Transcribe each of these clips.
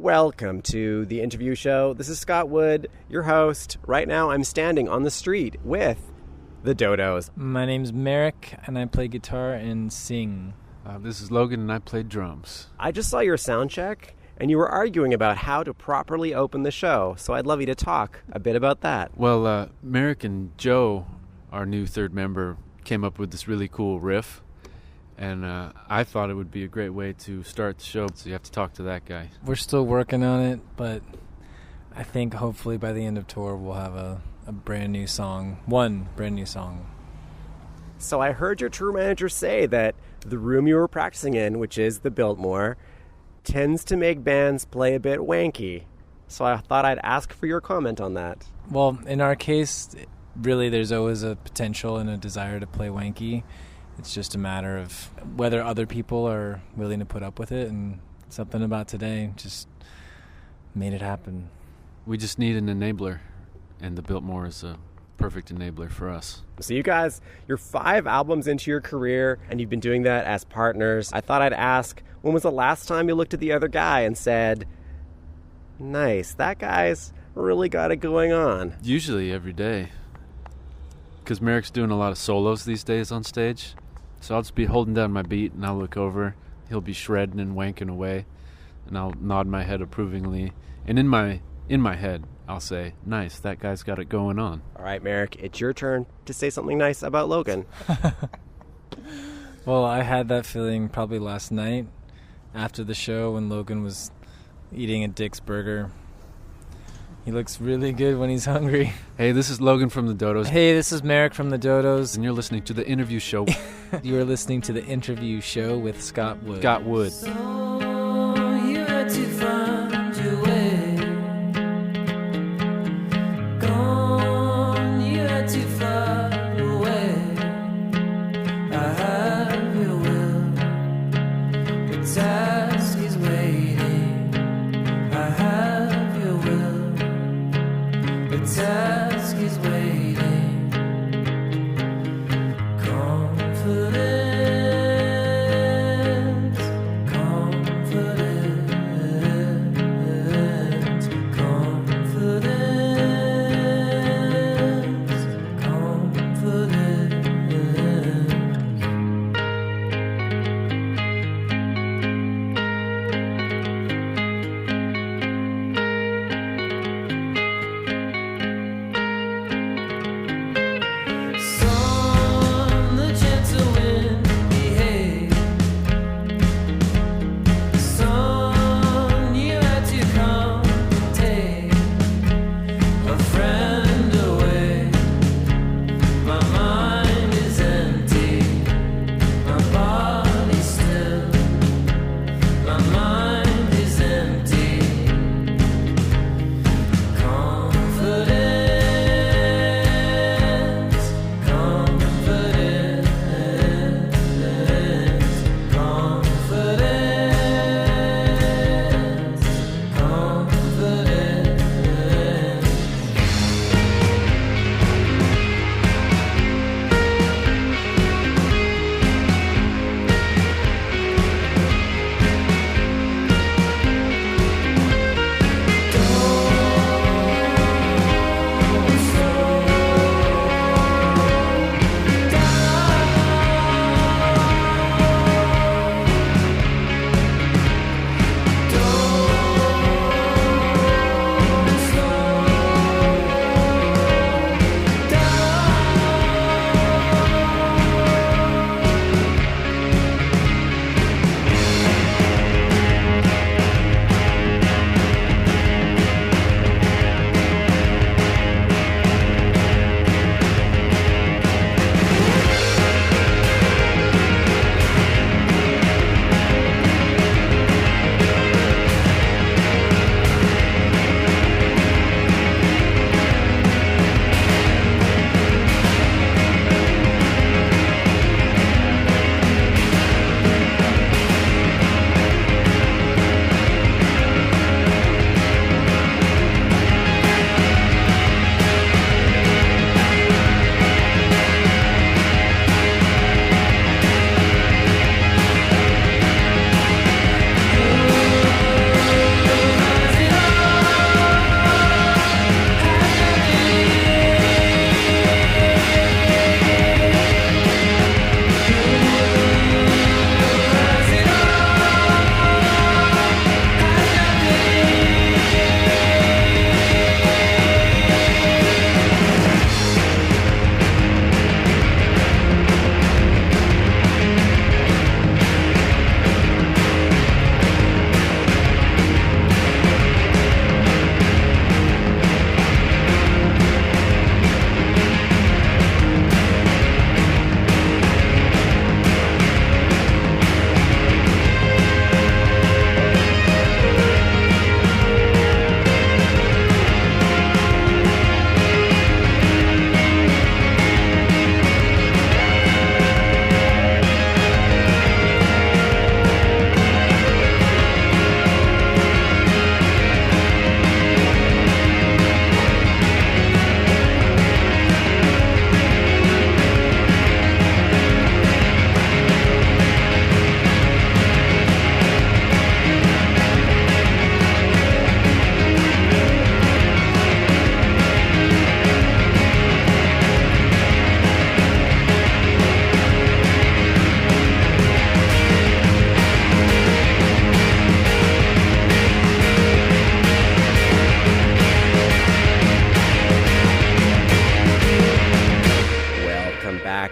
Welcome to the interview show. This is Scott Wood, your host. Right now I'm standing on the street with the Dodos. My name's Meric, and I play guitar and sing. This is Logan, and I play drums. I just saw your sound check, and you were arguing about how to properly open the show, so I'd love you to talk a bit about that. Well, Meric and Joe, our new third member, came up with this really cool riff. And I thought it would be a great way to start the show, so you have to talk to that guy. We're still working on it, but I think hopefully by the end of tour we'll have a brand new song, one brand new song. So I heard your tour manager say that the room you were practicing in, which is the Biltmore, tends to make bands play a bit wanky. So I thought I'd ask for your comment on that. Well, in our case, really there's always a potential and a desire to play wanky. It's just a matter of whether other people are willing to put up with it, and something about today just made it happen. We just need an enabler, and the Biltmore is a perfect enabler for us. So you guys, you're 5 albums into your career, and you've been doing that as partners. I thought I'd ask, when was the last time you looked at the other guy and said, nice, that guy's really got it going on? Usually every day, because Meric's doing a lot of solos these days on stage. So I'll just be holding down my beat, and I'll look over. He'll be shredding and wanking away, and I'll nod my head approvingly. And in my head, I'll say, nice, that guy's got it going on. All right, Meric, it's your turn to say something nice about Logan. Well, I had that feeling probably last night after the show when Logan was eating a Dick's Burger. He looks really good when he's hungry. Hey, this is Logan from the Dodos. Hey, this is Meric from the Dodos. And you're listening to The Interview Show. You are listening to The Interview Show with Scott Wood. Scott Wood. So you had to find your way. Gone, you had to fly away. I have your will. The task is waiting. I have your will. The task is waiting. Confidence, confidence.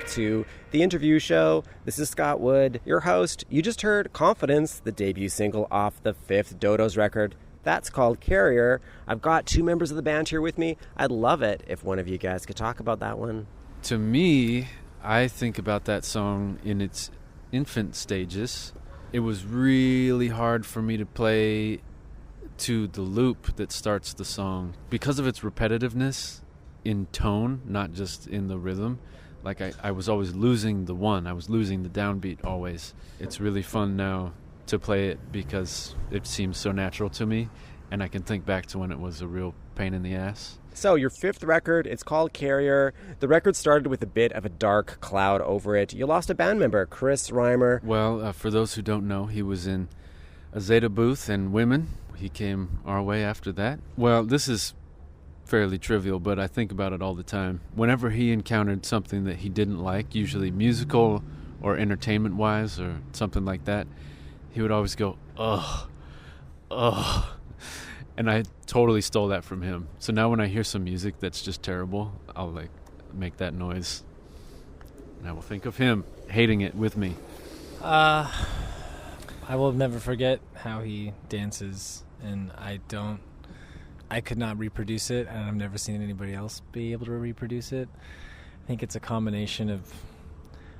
to The Interview Show. This is Scott Wood, your host. You just heard Confidence, the debut single off the 5th Dodos record. That's called Carrier. I've got 2 members of the band here with me. I'd love it if one of you guys could talk about that one. To me, I think about that song in its infant stages. It was really hard for me to play to the loop that starts the song because of its repetitiveness in tone, not just in the rhythm. Like I was always losing the one. I was losing the downbeat always. It's really fun now to play it because it seems so natural to me, and I can think back to when it was a real pain in the ass. So your 5th record, it's called Carrier. The record started with a bit of a dark cloud over it. You lost a band member, Chris Reimer. Well, for those who don't know, he was in a Zeta Booth and Women. He came our way after that. Well, this is fairly trivial, but I think about it all the time. Whenever he encountered something that he didn't like, usually musical or entertainment-wise or something like that, he would always go, ugh, ugh. And I totally stole that from him. So now when I hear some music that's just terrible, I'll like make that noise. And I will think of him hating it with me. I will never forget how he dances, and I could not reproduce it, and I've never seen anybody else be able to reproduce it. I think it's a combination of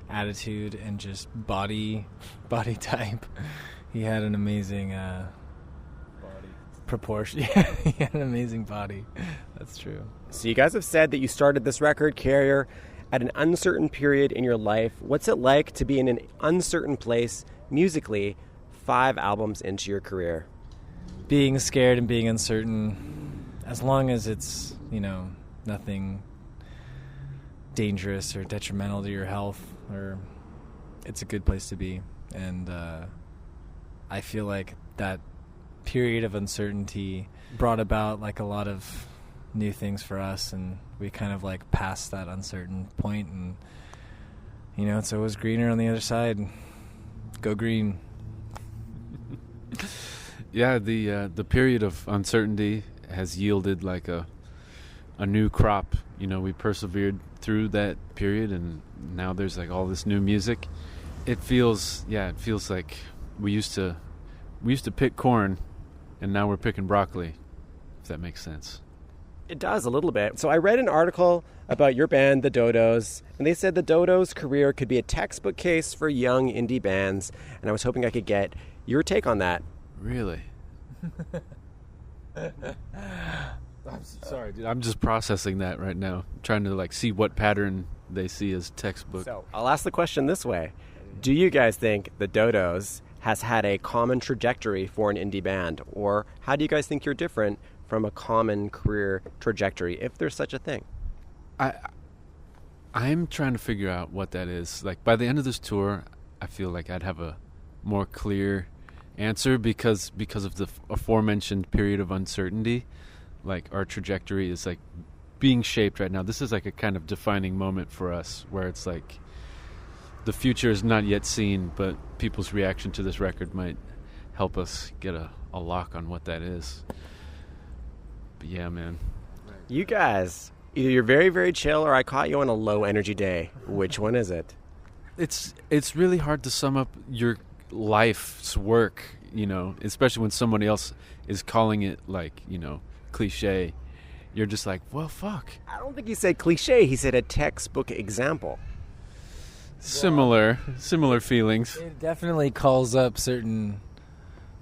attitude and just body type. He had an amazing proportion. He had an amazing body. That's true. So you guys have said that you started this record, Carrier, at an uncertain period in your life. What's it like to be in an uncertain place musically 5 albums into your career? Being scared and being uncertain, as long as it's, nothing dangerous or detrimental to your health, or it's a good place to be. And I feel like that period of uncertainty brought about like a lot of new things for us, and we kind of like passed that uncertain point, and it's always greener on the other side. Go green. Yeah, the period of uncertainty has yielded like a new crop. We persevered through that period, and now there's like all this new music. It feels like we used to pick corn, and now we're picking broccoli, if that makes sense. It does a little bit. So I read an article about your band, the Dodos, and they said the Dodos' career could be a textbook case for young indie bands, and I was hoping I could get your take on that. Really? I'm sorry, dude. I'm just processing that right now, trying to like see what pattern they see as textbook. So I'll ask the question this way. Do you guys think the Dodos has had a common trajectory for an indie band? Or how do you guys think you're different from a common career trajectory, if there's such a thing? I'm trying to figure out what that is. Like by the end of this tour, I feel like I'd have a more clear answer because of the aforementioned period of uncertainty. Like our trajectory is like being shaped right now. This is like a kind of defining moment for us where it's like the future is not yet seen, but people's reaction to this record might help us get a lock on what that is. But yeah, man. You guys, either you're very, very chill or I caught you on a low energy day. Which one is it? It's really hard to sum up your life's work, especially when somebody else is calling it like, cliche. You're just like, well, fuck. I don't think he said cliche. He said a textbook example. Similar feelings. It definitely calls up certain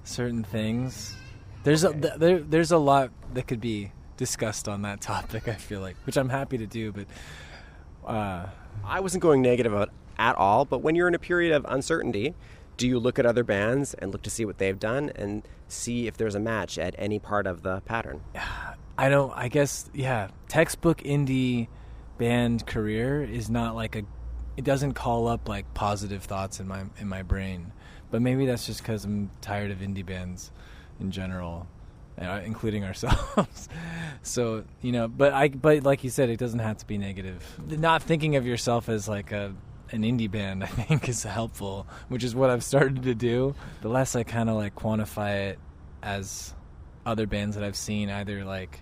things. There's a lot that could be discussed on that topic, I feel like, which I'm happy to do, but I wasn't going negative at all, but when you're in a period of uncertainty, do you look at other bands and look to see what they've done and see if there's a match at any part of the pattern? I guess, textbook indie band career is not like it doesn't call up like positive thoughts in my brain. But maybe that's just because I'm tired of indie bands in general, including ourselves. So, but like you said, it doesn't have to be negative. Not thinking of yourself as like an indie band, I think, is helpful, which is what I've started to do. The less I kind of like quantify it as other bands that I've seen either like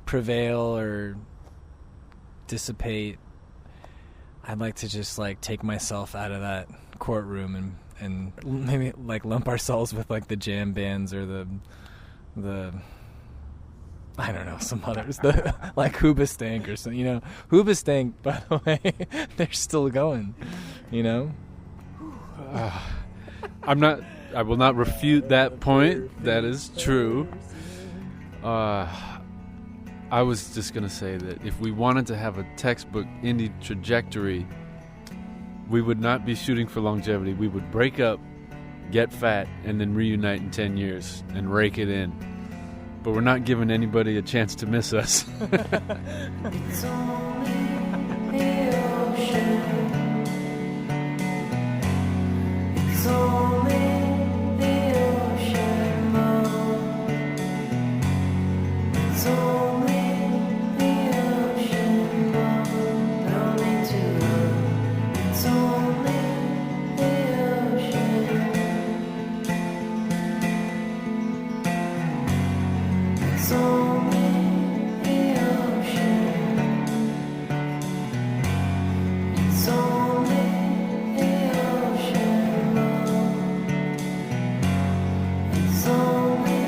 prevail or dissipate, I'd like to just like take myself out of that courtroom and maybe like lump ourselves with like the jam bands or the I don't know, some others, the like Hoobastank or something, you know. Hoobastank, by the way, they're still going, you know. I will not refute that point. That is true. I was just going to say that if we wanted to have a textbook indie trajectory, we would not be shooting for longevity. We would break up, get fat, and then reunite in 10 years and rake it in. But we're not giving anybody a chance to miss us. It's only the ocean. It's only the ocean, Mom. It's only the ocean, Mom. No need to run. It's only the ocean. It's only the ocean. It's only the ocean, Mom. It's only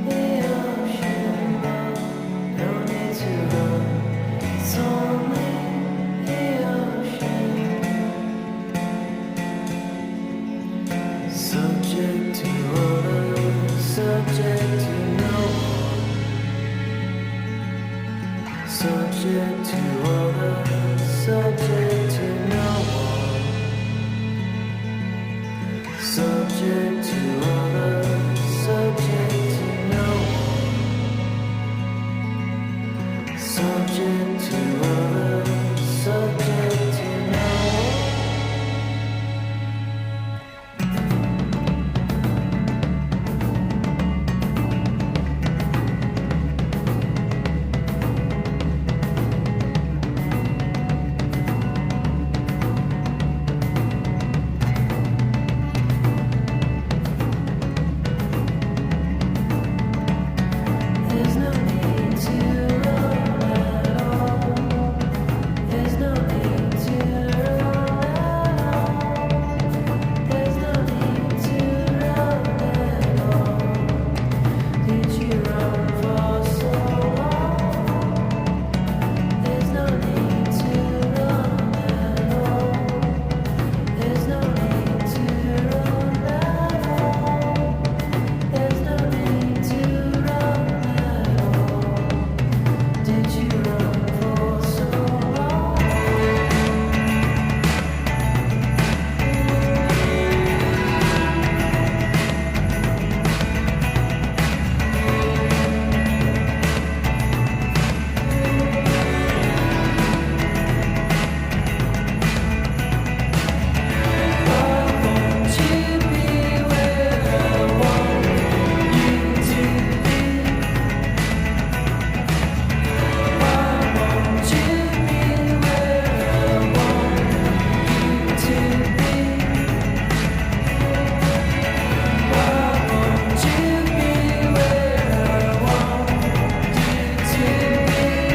the ocean, Mom. No need to run. It's only the ocean. Subject to order, subject to no one. Subject to order, subject to no one. Subject to order, subject to no one. Subject to order, subject to no one. There's no need to run at all. There's no need to run at all. There's no need to run at all. Did you run for so long? There's no need to run at all. There's no need to run at all. There's no need to run at all. Did you run for so long? Why won't you be where I want you to be? Why won't you be where I want you to be? Why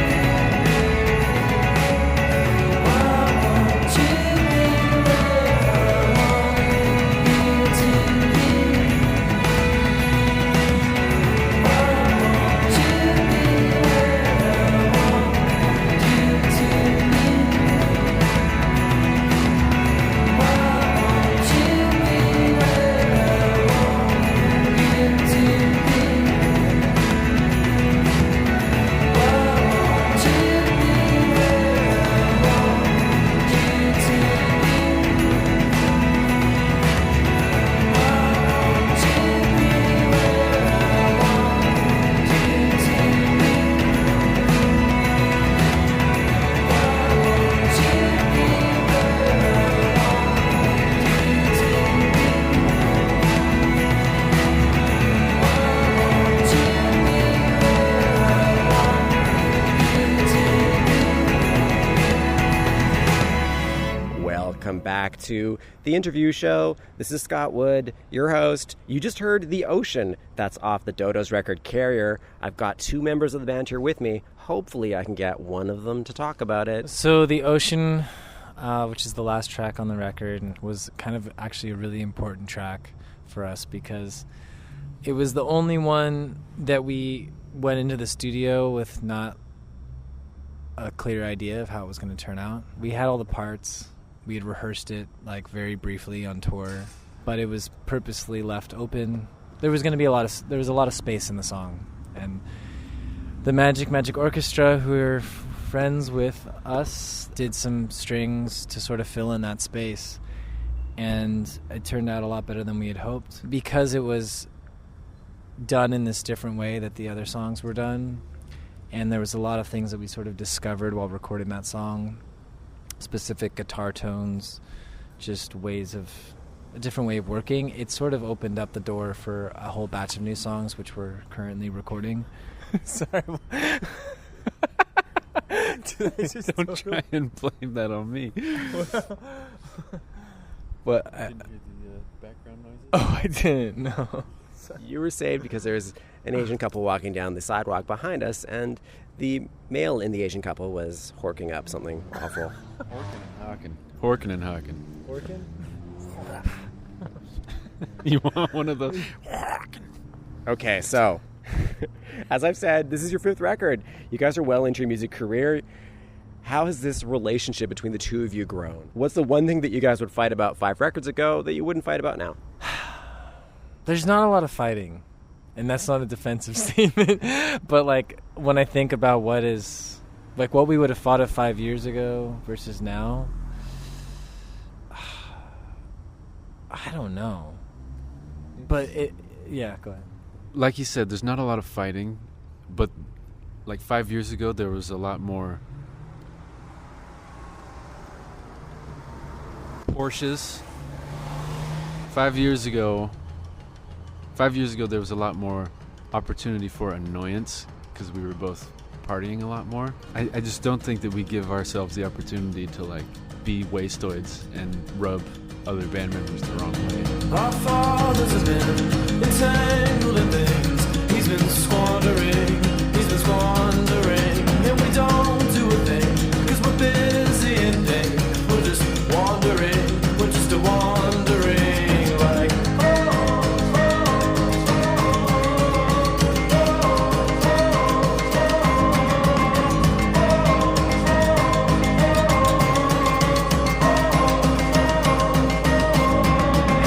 won't you be where I want you to be? Why won't you be where I want you to be? Welcome back to the interview show. This is Scott Wood, your host. You just heard The Ocean. That's off the Dodos record Carrier. I've got two members of the band here with me. Hopefully I can get one of them to talk about it. So The Ocean, which is the last track on the record, and was kind of actually a really important track for us because it was the only one that we went into the studio with not a clear idea of how it was going to turn out. We had all the parts. We had rehearsed it like very briefly on tour, but it was purposely left open. There was going to be a lot of space in the song, and the Magic Orchestra, who are friends with us, did some strings to sort of fill in that space, and it turned out a lot better than we had hoped because it was done in this different way that the other songs were done. And there was a lot of things that we sort of discovered while recording that song, specific guitar tones, just a different way of working. It sort of opened up the door for a whole batch of new songs, which we're currently recording. Sorry. Don't try and blame that on me. What? Didn't hear the background noises? Oh, I didn't. No. You were saved because there's an Asian couple walking down the sidewalk behind us, and the male in the Asian couple was horking up something awful. Horking and hawking. Horking? You want one of those? Okay, so, as I've said, this is your 5th record. You guys are well into your music career. How has this relationship between the two of you grown? What's the one thing that you guys would fight about 5 records ago that you wouldn't fight about now? There's not a lot of fighting, and that's not a defensive statement, but like when I think about what we would have fought at 5 years ago versus now, I don't know. But yeah, go ahead. Like you said, there's not a lot of fighting, but like 5 years ago, there was a lot more Porsches. 5 years ago, there was a lot more opportunity for annoyance because we were both partying a lot more. I just don't think that we give ourselves the opportunity to like be wastoids and rub other band members the wrong way. Our fathers have been entangled in things. He's been squandering, and we don't do a thing, cause we're busy and vain. We're just wandering, we're just a wandering, like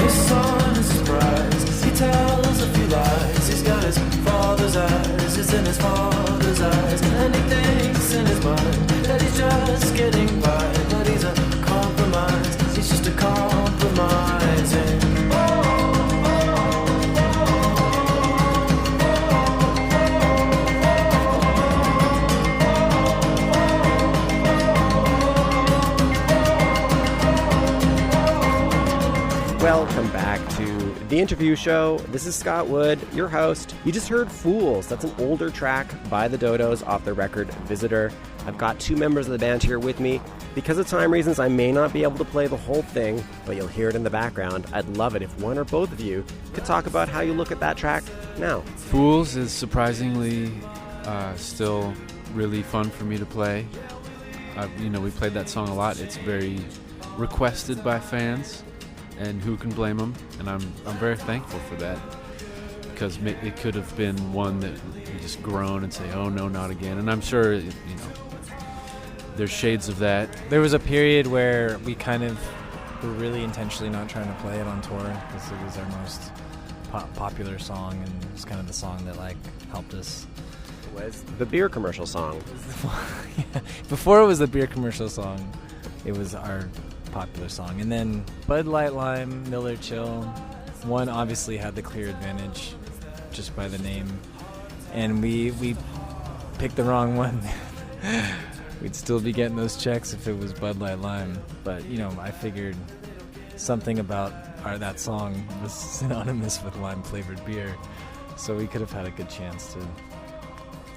his son is his prize. He tells a few lies. He's got his father's eyes, it's in his father's eyes, and he thinks in his mind that he's just getting by, but he's a compromise, he's just a compromising. Welcome back to The Interview Show. This is Scott Wood, your host. You just heard Fools. That's an older track by the Dodos off their record Visitor. I've got 2 members of the band here with me. Because of time reasons, I may not be able to play the whole thing, but you'll hear it in the background. I'd love it if one or both of you could talk about how you look at that track now. Fools is surprisingly still really fun for me to play. We played that song a lot. It's very requested by fans, and who can blame them? And I'm very thankful for that, because it could have been one that we just groan and say, oh no, not again. And I'm sure there's shades of that. There was a period where we kind of were really intentionally not trying to play it on tour because it was our most popular song, and it was kind of the song that like helped us. It was the beer commercial song. Yeah. Before it was the beer commercial song, it was our popular song. And then Bud Light Lime, Miller Chill, one obviously had the clear advantage just by the name, and we picked the wrong one. We'd still be getting those checks if it was Bud Light Lime, but I figured something about that song was synonymous with lime flavored beer, so we could have had a good chance to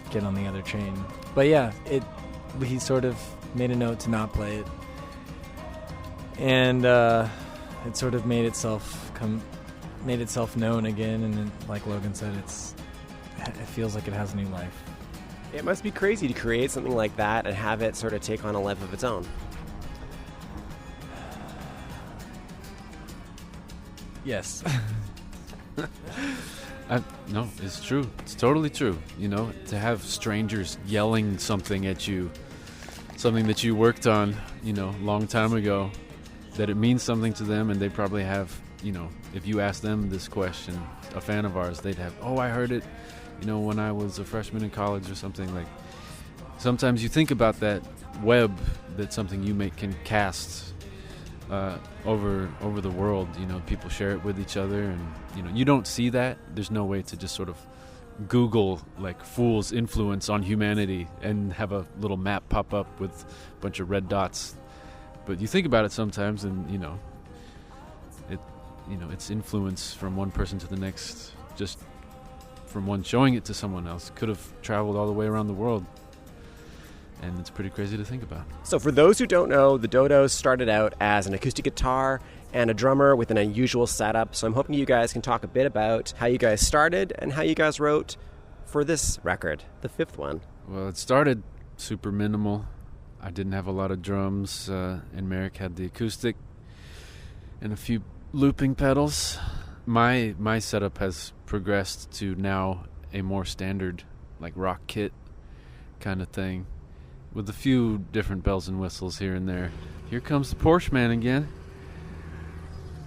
get on the other train. But yeah, he sort of made a note to not play it, and it sort of made itself known again, and like Logan said, it feels like it has new life. It must be crazy to create something like that and have it sort of take on a life of its own. Yes. No, it's true. It's totally true. You know, to have strangers yelling something at you, something that you worked on, you know, a long time ago, that it means something to them, and they probably have, you know, if you ask them this question, a fan of ours, they'd have, oh, I heard it, you know, when I was a freshman in college or something. Like, sometimes you think about that web that something you make can cast over the world. You know, people share it with each other, and you know, you don't see that. There's no way to just sort of Google like Fool's influence on humanity and have a little map pop up with a bunch of red dots. But you think about it sometimes, and you know, its influence from one person to the next, just from one showing it to someone else, could have traveled all the way around the world. And it's pretty crazy to think about. So for those who don't know, the Dodos started out as an acoustic guitar and a drummer with an unusual setup. So I'm hoping you guys can talk a bit about how you guys started and how you guys wrote for this record, the fifth one. Well, it started super minimal. I didn't have a lot of drums, and Meric had the acoustic and a few looping pedals. My setup has progressed to now a more standard, like rock kit kind of thing, with a few different bells and whistles here and there. Here comes the Porsche man again.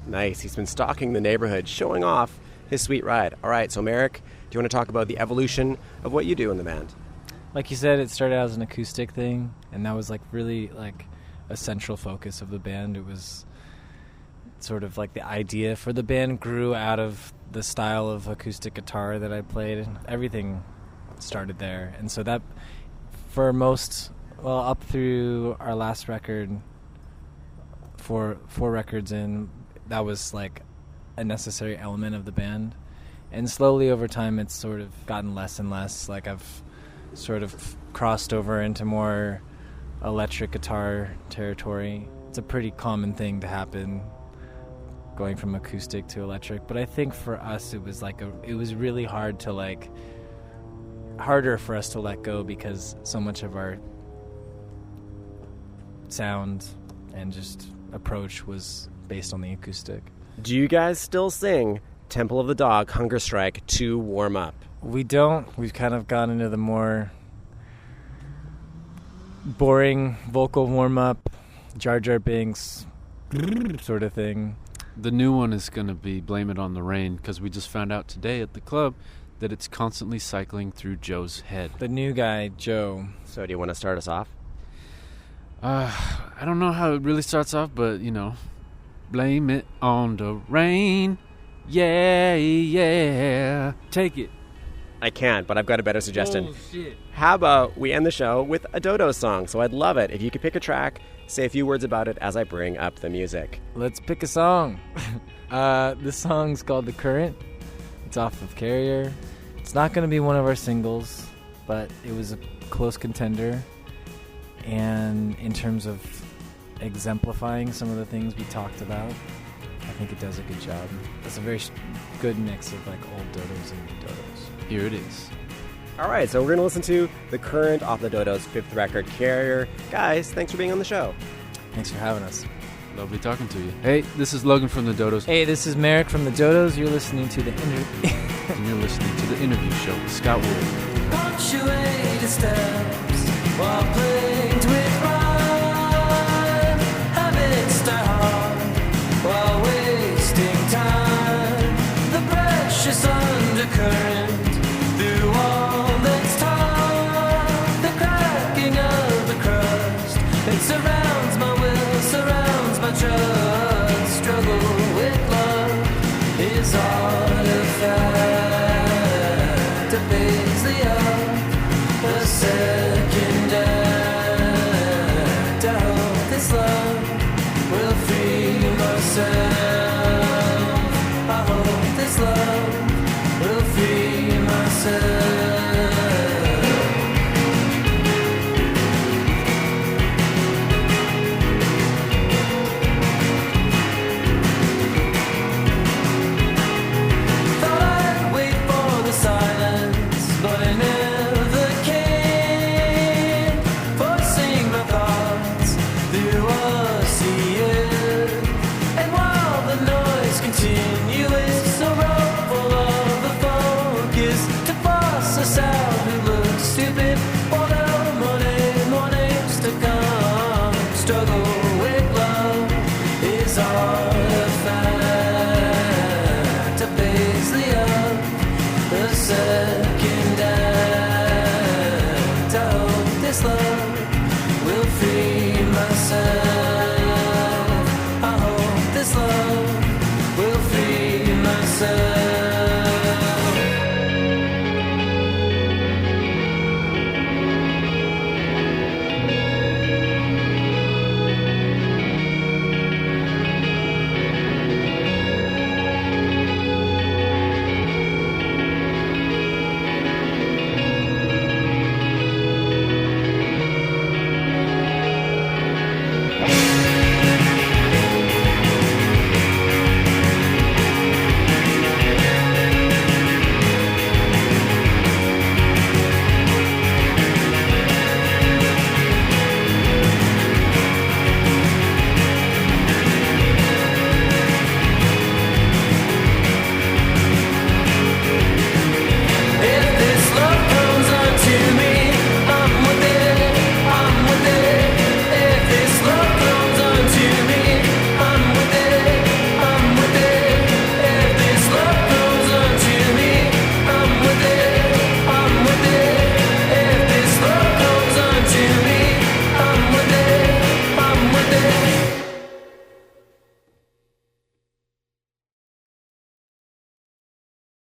Nice. He's been stalking the neighborhood, showing off his sweet ride. All right, so Meric, do you want to talk about the evolution of what you do in the band? Like you said, it started out as an acoustic thing, and that was like really like a central focus of the band. It was sort of like the idea for the band grew out of the style of acoustic guitar that I played. Everything started there, and so that for most, well, up through our last record, four records in, that was like a necessary element of the band. And slowly over time, it's sort of gotten less and less. Like I've sort of crossed over into more electric guitar territory. It's a pretty common thing to happen, going from acoustic to electric. But I think for us, it was like it was really harder for us to let go, because so much of our sound and just approach was based on the acoustic. Do you guys still sing Temple of the Dog, Hunger Strike to warm up? We don't. We've kind of gone into the more boring vocal warm-up, Jar Jar Binks sort of thing. The new one is going to be Blame It on the Rain, because we just found out today at the club that it's constantly cycling through Joe's head. The new guy, Joe. So do you want to start us off? I don't know how it really starts off, but, you know, blame it on the rain. Yeah, yeah. Take it. I can't, but I've got a better suggestion. Oh, shit. How about we end the show with a Dodos song? So I'd love it if you could pick a track, say a few words about it as I bring up the music. Let's pick a song. This song's called The Current. It's off of Carrier. It's not going to be one of our singles, but it was a close contender. And in terms of exemplifying some of the things we talked about, I think it does a good job. It's a very good mix of like old Dodos and new Dodos. Here it is. All right, so we're going to listen to The Current off the Dodos' fifth record, Carrier. Guys, thanks for being on the show. Thanks for having us. Lovely talking to you. Hey, this is Logan from the Dodos. Hey, this is Meric from the Dodos. You're listening to the And you're listening to the interview show with Scott Wood. Punctuated steps while playing